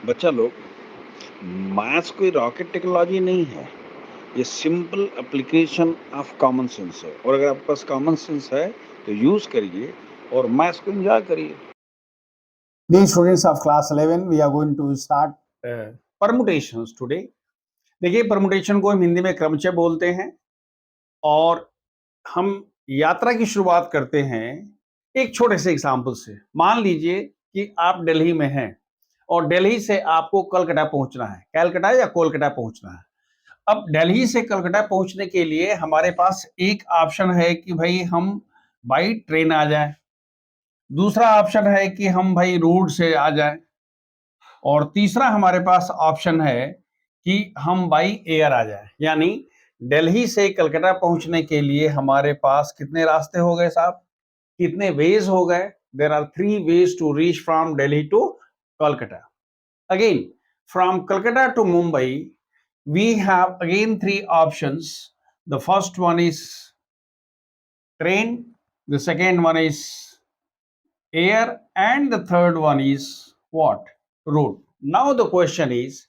बच्चा लोग, मैथ्स कोई रॉकेट टेक्नोलॉजी नहीं है। ये simple application of common sense है और अगर आपके पास कॉमन सेंस है तो यूज करिए और मैथ्स को एंजॉय करिए। Dear students of class 11, we are going to start permutations today. देखिए, परमुटेशन को हम हिंदी में क्रमचय बोलते हैं और हम यात्रा की शुरुआत करते हैं एक छोटे से एग्जाम्पल से। मान लीजिए कि आप दिल्ली में हैं और दिल्ली से आपको कलकत्ता पहुंचना है, कलकत्ता या कोलकाता पहुंचना है। अब दिल्ली से कलकत्ता पहुंचने के लिए हमारे पास एक ऑप्शन है कि भाई हम बाई ट्रेन आ जाएं, दूसरा ऑप्शन है कि हम भाई रोड से आ जाएं और तीसरा हमारे पास ऑप्शन है कि हम बाई एयर आ जाएं। यानी दिल्ली से कलकत्ता पहुंचने के लिए हमारे पास कितने रास्ते हो गए साहब, कितने वेज हो गए? There are 3 ways to reach from Delhi to Calcutta. Again from Calcutta to Mumbai we have again 3 options. The first one is train, the second one is air, and the third one is what? Road. Now the question is,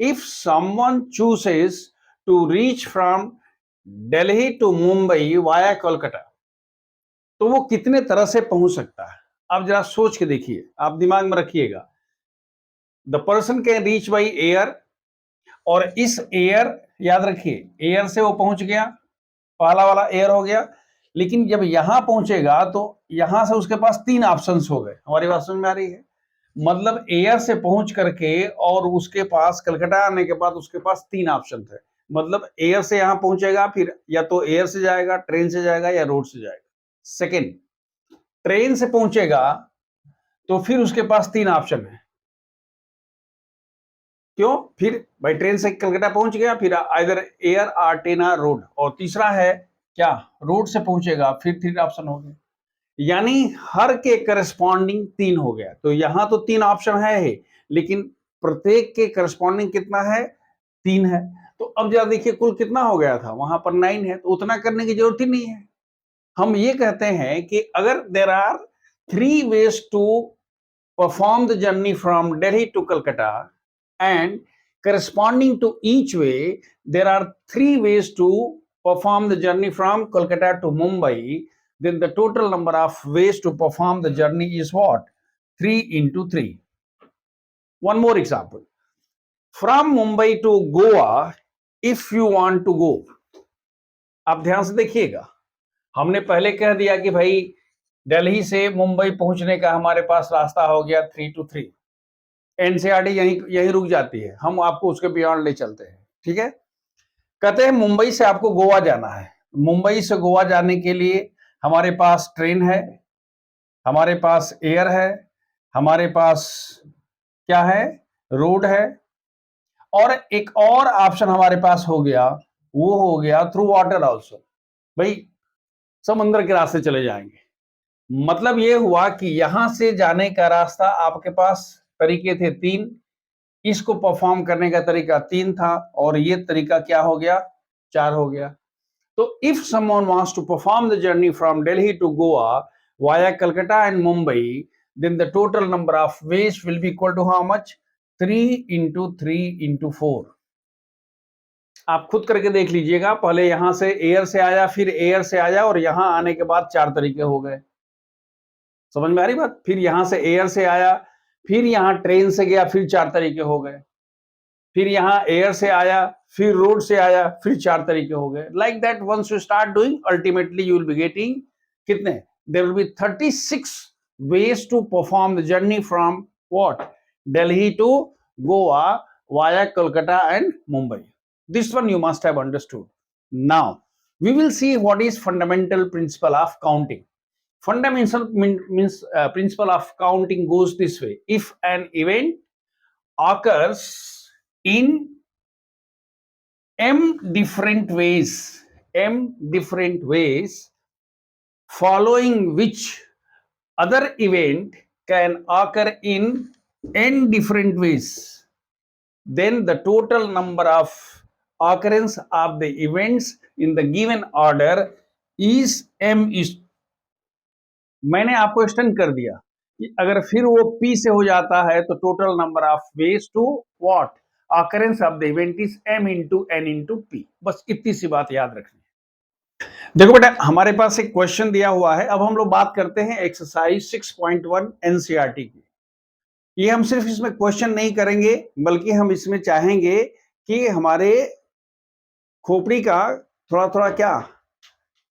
if someone chooses to reach from Delhi to Mumbai via Kolkata, तो वो कितने तरह से पहुंच सकता है? आप जरा सोच के देखिए, आप दिमाग में रखिएगा। The person can reach by air, और इस एयर, याद रखिए, एयर से वो पहुंच गया, पहला वाला एयर हो गया। लेकिन जब यहां पहुंचेगा तो यहां से उसके पास 3 ऑप्शंस हो गए। हमारी बात समझ में आ रही है? मतलब एयर से पहुंच करके और उसके पास कलकत्ता आने के बाद उसके पास 3 ऑप्शन थे। मतलब एयर से यहां पहुंचेगा, फिर या तो एयर से जाएगा, ट्रेन से जाएगा या रोड से जाएगा। सेकेंड, ट्रेन से पहुंचेगा तो फिर उसके पास 3 ऑप्शन है। क्यों? फिर भाई ट्रेन से कलकत्ता पहुंच गया, फिर आइदर एयर और ट्रेन और रोड, और तीसरा है क्या, रोड से पहुंचेगा, फिर 3 ऑप्शन हो गए। यानी हर के करस्पॉन्डिंग 3 हो गया। तो यहां तो 3 ऑप्शन है ही, लेकिन प्रत्येक के करस्पॉन्डिंग कितना है? 3 है। तो अब जरा देखिए कुल कितना हो गया था, वहां पर 9 है, तो उतना करने की जरूरत ही नहीं है। हम ये कहते हैं कि अगर there are 3 ways to perform the journey from Delhi to Calcutta, and corresponding to each way there are 3 ways to perform the journey from Kolkata to Mumbai, then the total number of ways to perform the journey is what? 3 into 3. One more example. From Mumbai to Goa, if you want to go, आप ध्यान से देखिएगा, हमने पहले कह दिया कि भाई दिल्ली से मुंबई पहुंचने का हमारे पास रास्ता हो गया 3 to 3। एनसीईआरटी यही रुक जाती है, हम आपको उसके बियॉन्ड ले चलते हैं। ठीक है, कहते हैं मुंबई से आपको गोवा जाना है। मुंबई से गोवा जाने के लिए हमारे पास ट्रेन है, हमारे पास एयर है, हमारे पास क्या है, रोड है, और एक और ऑप्शन हमारे पास हो गया, वो हो गया थ्रू वाटर ऑल्सो। भाई समुद्र के रास्ते चले जाएंगे। मतलब ये हुआ कि यहां से जाने का रास्ता आपके पास तरीके थे 3, इसको परफॉर्म करने का तरीका 3 था, और ये तरीका क्या हो गया, 4 हो गया। तो if someone wants to perform the journey from Delhi to Goa via Calcutta and Mumbai, then the total number of ways will be equal to how much? 3 into 3 into 4। आप खुद करके देख लीजिएगा, पहले यहां से एयर से आया, फिर एयर से आया, और यहां आने के बाद 4 तरीके हो गए। समझ में आ रही बात? फिर यहां से एयर से आया, फिर यहां ट्रेन से गया, फिर 4 तरीके हो गए। फिर यहाँ एयर से आया, फिर रोड से आया, फिर 4 तरीके हो गए। Like that once you start doing, ultimately you will be getting कितने? There will be 36 ways to perform the journey from what? Delhi to Goa via Kolkata and Mumbai. This one you must have understood. Now we will see what is fundamental principle of counting. Fundamental means principle of counting goes this way: if an event occurs in m different ways, following which other event can occur in n different ways, then the total number of occurrence of the events in the given order is m is। मैंने आपको extend कर दिया कि अगर फिर वो p से हो जाता है तो total number of ways to what occurrence of the event is m into n into p। बस इतनी सी बात याद रखनी है। देखो बेटा, हमारे पास एक क्वेश्चन दिया हुआ है। अब हम लोग बात करते हैं एक्सरसाइज 6.1 एनसीईआरटी की। ये हम सिर्फ इसमें क्वेश्चन नहीं करेंगे, बल्कि हम इसमें चाहेंगे कि हमारे खोपड़ी का थोड़ा थोड़ा क्या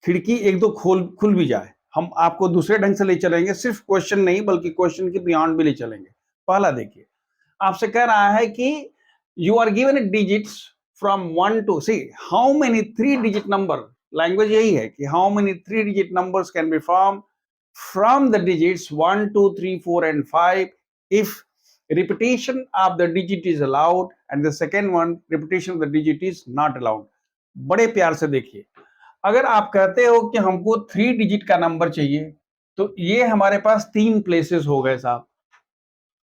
खिड़की एक दो खुल भी जाए। हम आपको दूसरे ढंग से ले चलेंगे, सिर्फ क्वेश्चन नहीं बल्कि क्वेश्चन के बियॉन्ड भी ले चलेंगे। पहला देखिए, आपसे कह रहा है कि you are given digits from 1 to see how many 3 digit number. Language यही है कि how many 3 digit numbers can be form from the digits 1 2 3 4 and 5 if repetition of the digit is allowed and the second one repetition of the digit is not allowed। बड़े प्यार से देखिए, अगर आप कहते हो कि हमको 3 डिजिट का नंबर चाहिए तो ये हमारे पास 3 प्लेसेस हो गए साहब।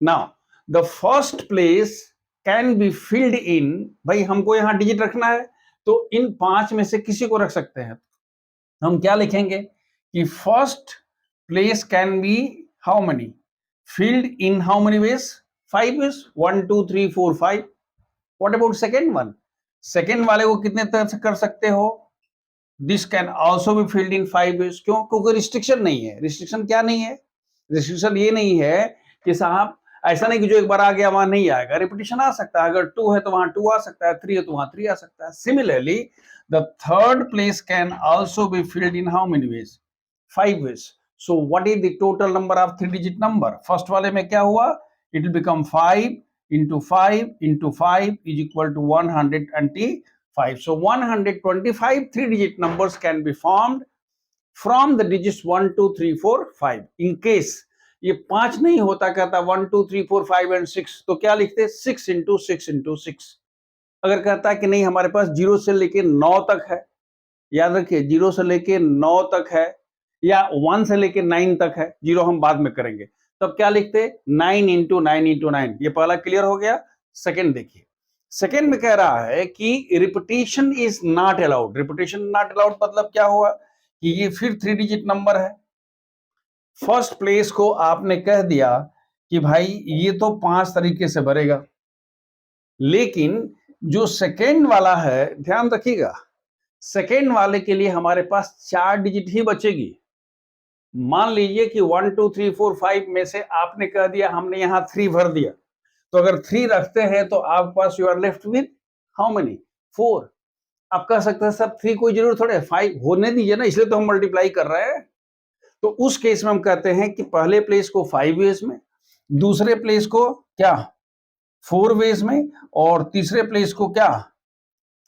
Now the first place can be filled इन, भाई हमको यहां डिजिट रखना है तो इन 5 में से किसी को रख सकते हैं। हम क्या लिखेंगे कि first place can be how many filled in how many ways? 5 ways, 1 2 3 4 5। what about second one? second वाले को कितने तरह से कर सकते हो? this can also be filled in 5 ways। क्यों? क्योंकि रिस्ट्रिक्शन नहीं है। रिस्ट्रिक्शन क्या नहीं है? रिस्ट्रिक्शन ये नहीं है कि साहब ऐसा नहीं कि जो एक बार आ गया वहां नहीं आएगा, रिपीटिशन आ सकता है। अगर 2 है तो वहां 2 आ सकता है, 3 है तो वहां 3 आ सकता है। Similarly the third place can also be filled in how many veg? 5 ways। So what is the total number of 3 digit number? First वाले में क्या हुआ? It will become 5 into 5 into 5 is equal to 125। So 125 3 digit numbers can be formed from the digits 1 2 3 4 5। in case ये 5 नहीं होता, कहता 1 2 3 4 5 and 6, तो क्या लिखते? 6 into 6 into 6। अगर कहता है कि नहीं हमारे पास 0 से लेके 9 तक है, याद रखिए 0 से लेके 9 तक है या 1 से लेके 9 तक है, 0 हम बाद में करेंगे, तब क्या लिखते? 9 इंटू 9 इंटू 9। ये पहला क्लियर हो गया। सेकंड देखिए, सेकंड में कह रहा है कि repetition is not allowed. Repetition not allowed मतलब क्या हुआ कि ये फिर 3 डिजिट नंबर है। फर्स्ट प्लेस को आपने कह दिया कि भाई ये तो 5 तरीके से भरेगा, लेकिन जो सेकेंड वाला है ध्यान रखिएगा, सेकेंड वाले के लिए हमारे पास 4 डिजिट ही बचेगी। मान लीजिए कि 1 2 3 4 5 में से आपने कह दिया, हमने यहां 3 भर दिया, तो अगर 3 रखते हैं तो आपके पास you are left with how many? 4। आप कह सकते हैं सब 3 कोई जरूर थोड़े 5 होने दीजिए ना, इसलिए तो हम मल्टीप्लाई कर रहे हैं। तो उस केस में हम कहते हैं कि पहले प्लेस को 5 वेज में, दूसरे प्लेस को क्या 4 वेज में, और तीसरे प्लेस को क्या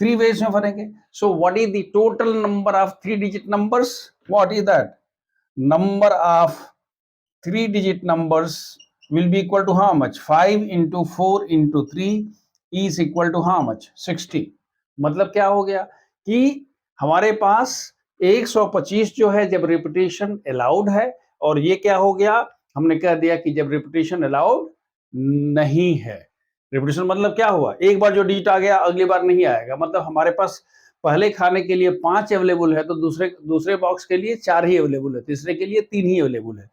3 वेज में भरेंगे। सो what is the total number of 3 digit numbers? What is that? number of 3 digit numbers will be equal to how much? 5 into 4 into 3 is equal to how much? 60। मतलब क्या हो गया कि हमारे पास 125 जो है जब रिपीटिशन अलाउड है, और ये क्या हो गया? हमने कह दिया कि जब रिपीटिशन अलाउड नहीं है। रिपीटिशन मतलब क्या हुआ? एक बार जो डिजिट आ गया अगली बार नहीं आएगा। मतलब हमारे पास पहले खाने के लिए 5 अवेलेबल है तो दूसरे बॉक्स के लिए 4 ही अवेलेबल है, तीसरे के लिए 3 ही अवेलेबल है।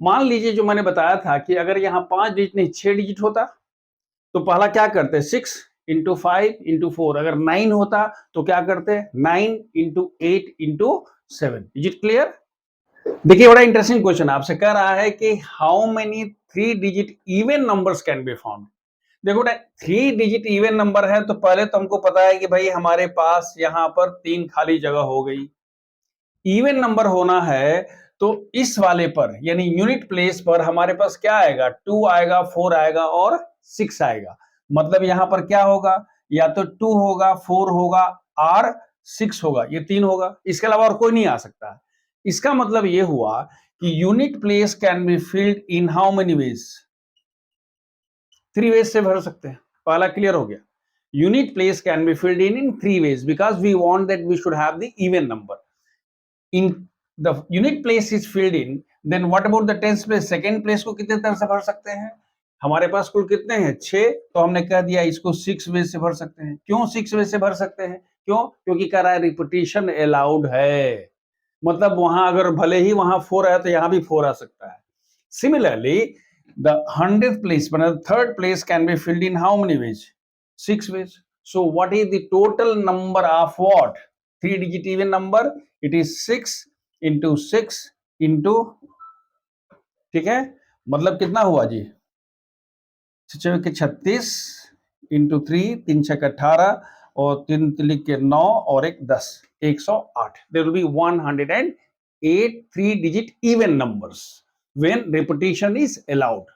मान लीजिए जो मैंने बताया था कि अगर यहाँ 5 डिजिट नहीं 6 डिजिट होता तो पहला क्या करते? 6 इंटू 5 इंटू 4। अगर 9 होता तो क्या करते? 9 into 8 into 7। Is it clear? देखिए बड़ा इंटरेस्टिंग क्वेश्चन आपसे कह रहा है कि how many 3 digit even numbers can be found. देखो ना, 3 डिजिट इवन नंबर है तो पहले तो हमको पता है कि भाई हमारे पास यहां पर 3 खाली जगह हो गई। इवन नंबर होना है तो इस वाले पर यानी यूनिट प्लेस पर हमारे पास क्या आएगा? 2 आएगा, 4 आएगा और 6 आएगा। मतलब यहां पर क्या होगा? या तो 2 होगा, 4 होगा और 6 होगा, ये 3 होगा। इसके अलावा और कोई नहीं आ सकता। इसका मतलब ये हुआ कि unit place can be filled in how many ways? 3 ways से भर सकते हैं। पहला क्लियर हो गया। Unit place can be filled in 3 ways because we want that we should have the even number. In the unit place is filled in, then what about the tens place? Second place को कितने तरह से भर सकते हैं? हमारे पास कुल कितने हैं? 6। तो हमने कह दिया इसको 6 वेज से भर सकते हैं। क्यों 6 वेज से भर सकते हैं? क्यों? क्योंकि कह रहा है रिपीटिशन अलाउड है। मतलब वहां अगर भले ही वहां 4 है तो यहां भी 4 आ सकता है। Similarly, the 100th place, but the third place can be filled in how many ways? 6 ways. So what is the total number of what? 3-digit even number. It is 6 into 6 into, ठीक है, मतलब कितना हुआ जी? 36 into 3, 3 6 18 और 3 तिलिक के 9 और एक 10, 108. There will be 108 3-digit even numbers when repetition is allowed.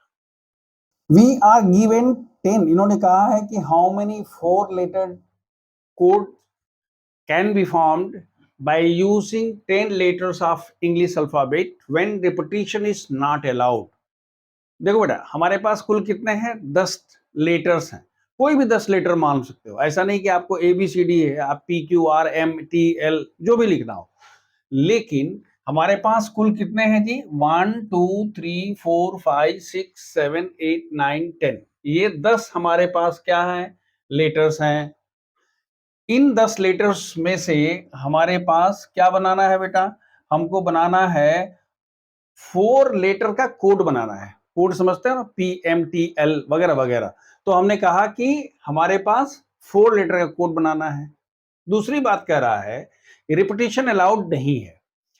We are given 10. इन्होंने कहा है कि how many 4-letter code can be formed by using 10 letters of English alphabet when repetition is not allowed. देखो बेटा, हमारे पास कुल कितने हैं? 10 लेटर्स हैं। कोई भी 10 लेटर मान सकते हो, ऐसा नहीं कि आपको ABCD है, आप PQRMTL जो भी लिखना हो। लेकिन हमारे पास कुल कितने हैं जी? 1 2 3 4 5 6 7 8 9 10। ये 10 हमारे पास क्या है? लेटर्स हैं। इन 10 लेटर्स में से हमारे पास क्या बनाना है बेटा? हमको बनाना है 4 लेटर का कोड बनाना है। कोड समझते हैं ना, PMTL वगैरह वगैरह। तो हमने कहा कि हमारे पास 4 लेटर का कोड बनाना है। दूसरी बात कह रहा है रिपीटिशन अलाउड नहीं है।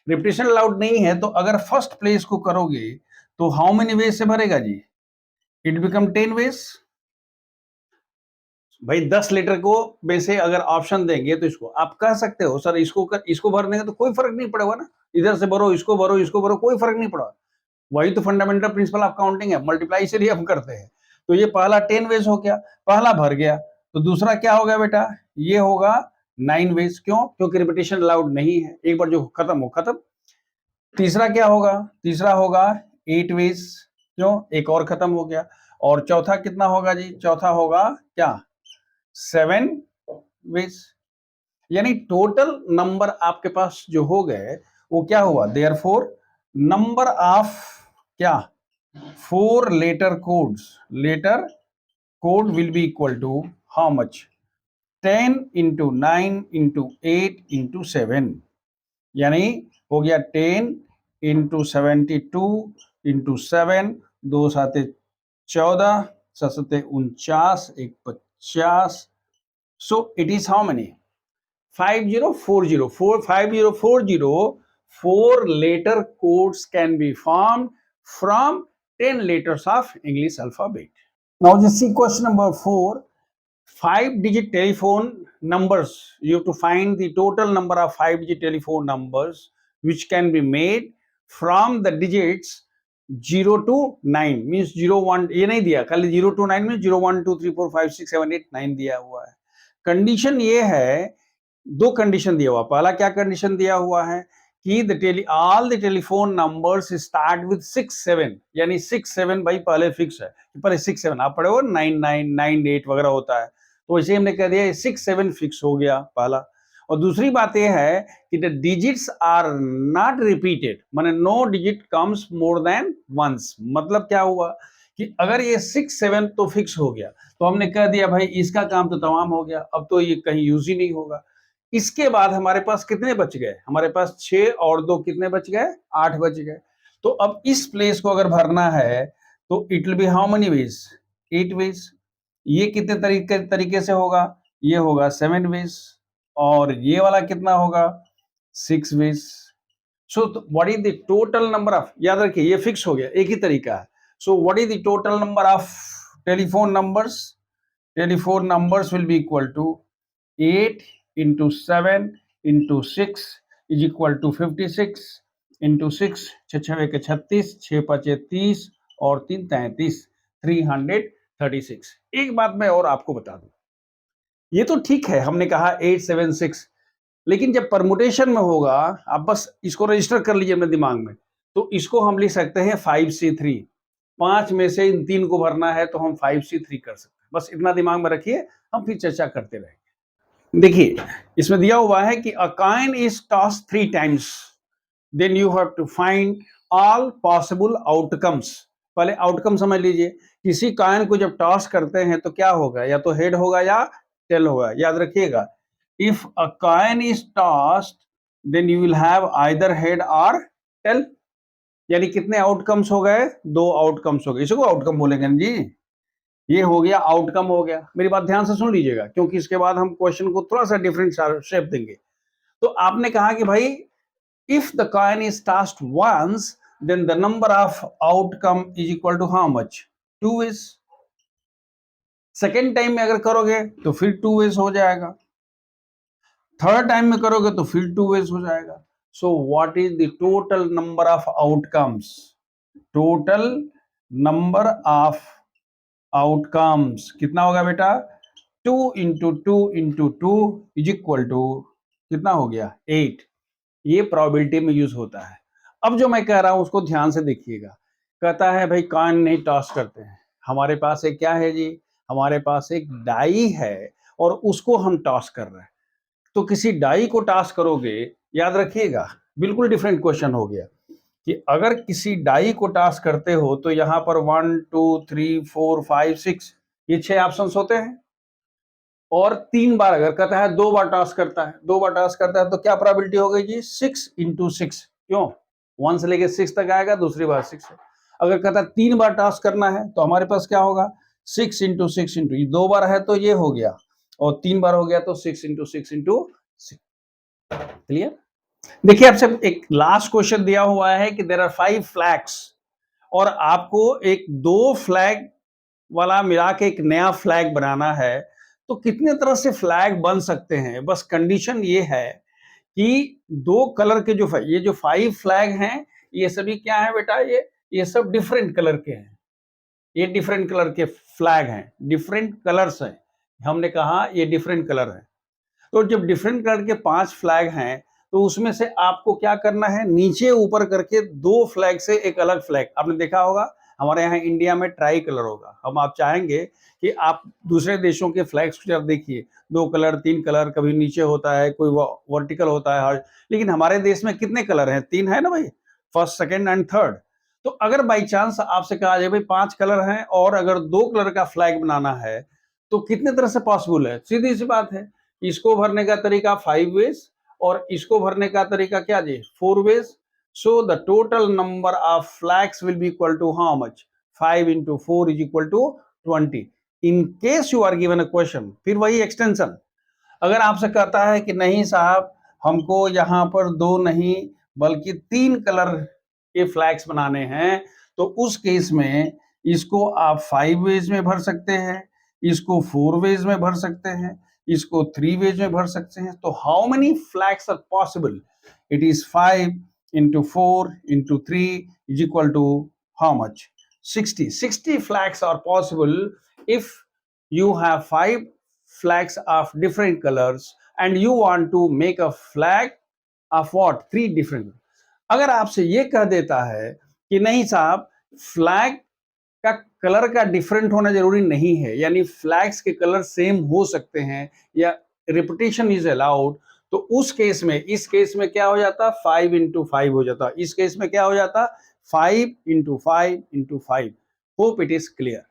रिपीटिशन अलाउड नहीं है तो अगर फर्स्ट प्लेस को करोगे तो हाउ मेनी वेज से भरेगा जी? It become 10 veg. भाई 10 लेटर को में से अगर ऑप्शन देंगे तो इसको आप कह सकते हो सर इसको भर देंगे तो कोई फर्क नहीं पड़ेगा ना, इधर से भरो, इसको भरो, इसको भरो, कोई फर्क नहीं पड़ा। वही तो फंडामेंटल प्रिंसिपल ऑफ काउंटिंग है, मल्टीप्लाई से ही हम करते हैं। तो ये पहला 10 वेज हो गया, पहला भर गया। तो दूसरा क्या हो गया बेटा? ये होगा 9 वेज। क्यों? क्योंकि रिपीटिशन अलाउड नहीं है, एक बार जो खत्म हो खत्म। तीसरा क्या होगा? तीसरा होगा 8 वेज। क्यों? एक और खत्म हो गया। और चौथा कितना होगा जी? चौथा होगा क्या? 7 वेज। यानी टोटल नंबर आपके पास जो हो गए वो क्या हुआ? देयरफॉर नंबर ऑफ क्या? 4 letter codes. Letter code will be equal to how much? 10 into 9 into 8 into 7. यानी हो गया 10 into 72 into 7, 2 साते 14, 7 सते 49, 1 50. So it is how many? 5040. 5040. 4 letter codes can be formed from 10 letters of English alphabet. Now just see question number 4. 5-digit telephone numbers. You have to find the total number of 5-digit telephone numbers which can be made from the digits 0 to 9. Means 0 1 ये नहीं दिया, खाली 0 to 9 में 0 1 2 3 4 5 6 7 8 9 दिया हुआ है। Condition ये है, दो कंडीशन दिया हुआ। पहला क्या कंडीशन दिया हुआ है कि all the telephone numbers start with 6 7, यानी 6 7 भाई पहले फिक्स है, पहले 6 7 आप पढ़े हो 9 9 9 8 वगैरह होता है, तो वैसे हमने कह दिया 6 7 फिक्स हो गया पहला। और दूसरी बात यह है कि the digits are not repeated, माने no digit comes more than once. मतलब क्या हुआ कि अगर ये 6 7 तो फिक्स हो गया तो हमने कह दिया भाई इसका काम तो तमाम हो गया, अब तो ये कहीं यूज ही नहीं होगा। इसके बाद हमारे पास कितने बच गए? हमारे पास 6 और 2 कितने बच गए? 8 बच गए। तो अब इस प्लेस को अगर भरना है तो it will be how many ways? 8 ways. ये कितने तरीके से होगा? ये होगा 7 वेज। और ये वाला कितना होगा? 6 ways. So what is the total number of, याद रखिए ये फिक्स हो गया, एक ही तरीका है। So what is the total number of telephone numbers? Telephone numbers will be equal to 8 into 7 into 6 is equal to 56 into 6, 6 के 36, 6 5 30 और 3 33, 336। एक बात मैं और आपको बता दूं, ये तो ठीक है हमने कहा 876, लेकिन जब परमुटेशन में होगा, आप बस इसको रजिस्टर कर लीजिए अपने दिमाग में, तो इसको हम लिख सकते हैं 5C3। 5 में से इन 3 को भरना है तो हम 5C3 कर सकते हैं। बस इतना दिमाग में रखिए, हम फिर चर्चा करते रहेंगे। देखिए इसमें दिया हुआ है कि a coin is toss 3 times, then you have to find all possible outcomes. पहले आउटकम समझ लीजिए, किसी कॉइन को जब टॉस करते हैं तो क्या होगा? या तो हेड होगा या टेल होगा। याद रखिएगा, if a coin is tossed then you will have either head or tail. यानी कितने आउटकम्स हो गए? 2 आउटकम्स हो गए। इसको आउटकम बोलेंगे ना जी। ये हो गया आउटकम हो गया। मेरी बात ध्यान से सुन लीजिएगा, क्योंकि इसके बाद हम क्वेश्चन को थोड़ा सा डिफरेंट शेप देंगे। तो आपने कहा कि भाई if the coin is tossed once then the number of outcome is equal to how much? 2 ways. Second time में अगर करोगे तो फिर 2 वेज हो जाएगा, थर्ड टाइम में करोगे तो फिर 2 वेज हो जाएगा। So what is the total number of outcomes? Total number of outcomes कितना होगा बेटा? 2 into two into two is equal to कितना हो गया? 8। ये प्रोबेबिलिटी में यूज होता है। अब जो मैं कह रहा हूं उसको ध्यान से देखिएगा। कहता है भाई कॉइन नहीं टॉस करते हैं, हमारे पास एक क्या है जी? हमारे पास एक डाई है और उसको हम टॉस कर रहे हैं। तो किसी डाई को टॉस करोगे, याद रखिएगा बिल्कुल डिफरेंट क्वेश्चन हो गया कि अगर किसी डाई को टॉस करते हो तो यहां पर 1 2 3 4 5 6 ये 6 ऑप्शंस होते हैं। और 3 बार अगर कहता है 2 बार टॉस करता है, 2 बार टॉस करता है तो क्या प्रोबेबिलिटी हो गई जी? 6 इंटू 6। क्यों? 1 से लेके 6 तक आएगा, दूसरी बार 6 है। अगर कहता है 3 बार टॉस करना है तो हमारे पास क्या होगा? 6 इंटू 6 इंटू, 2 बार है तो ये हो गया, और 3 बार हो गया तो 6 इंटू 6 इंटू 6। क्लियर? देखिए आपसे एक लास्ट क्वेश्चन दिया हुआ है कि देयर आर 5 फ्लैग्स और आपको एक 2 फ्लैग वाला मिला के एक नया फ्लैग बनाना है। तो कितने तरह से फ्लैग बन सकते हैं? बस कंडीशन ये है कि 2 कलर के जो ये जो 5 फ्लैग हैं, ये सभी क्या है बेटा? ये सब डिफरेंट कलर के हैं। ये डिफरेंट कलर के फ्लैग हैं, डिफरेंट कलर्स हैं। हमने कहा ये डिफरेंट कलर है। तो जब डिफरेंट कलर के 5 फ्लैग हैं तो उसमें से आपको क्या करना है? नीचे ऊपर करके 2 फ्लैग से एक अलग फ्लैग। आपने देखा होगा हमारे यहाँ इंडिया में ट्राई कलर होगा। हम आप चाहेंगे कि आप दूसरे देशों के फ्लैग्स को जब देखिए 2 कलर 3 कलर, कभी नीचे होता है, कोई वर्टिकल होता है, लेकिन हमारे देश में कितने कलर हैं? 3 है ना भाई, फर्स्ट सेकेंड एंड थर्ड। तो अगर बाई चांस आपसे कहा जाए भाई 5 कलर हैं और अगर 2 कलर का फ्लैग बनाना है तो कितने तरह से पॉसिबल है? सीधी सी बात है, इसको भरने का तरीका 5 वेज और इसको भरने का तरीका क्या जी? 4 ways. So the total number of flags will be equal to how much? 5 into 4 is equal to 20। In case you are given a question, फिर वही एक्सटेंशन। अगर आपसे कहता है कि नहीं साहब हमको यहाँ पर 2 नहीं बल्कि 3 कलर के फ्लैग्स बनाने हैं, तो उस केस में इसको आप 5 वेज में भर सकते हैं, इसको 4 वेज में भर सकते हैं, इसको 3 वेज में भर सकते हैं। तो how many flags are possible? It is 5 into 4 into 3 is equal to how much? 60। 60 flags are possible if you have 5 flags of different colors and you want to make a flag of what? 3 different। अगर आपसे ये कह देता है कि नहीं साहब flag का कलर का डिफरेंट होना जरूरी नहीं है, यानी फ्लैग्स के कलर सेम हो सकते हैं या रिपीटेशन इज अलाउड, तो उस केस में, इस केस में क्या हो जाता? 5 इंटू 5 हो जाता। इस केस में क्या हो जाता? 5 into 5 into 5। Hope it is clear.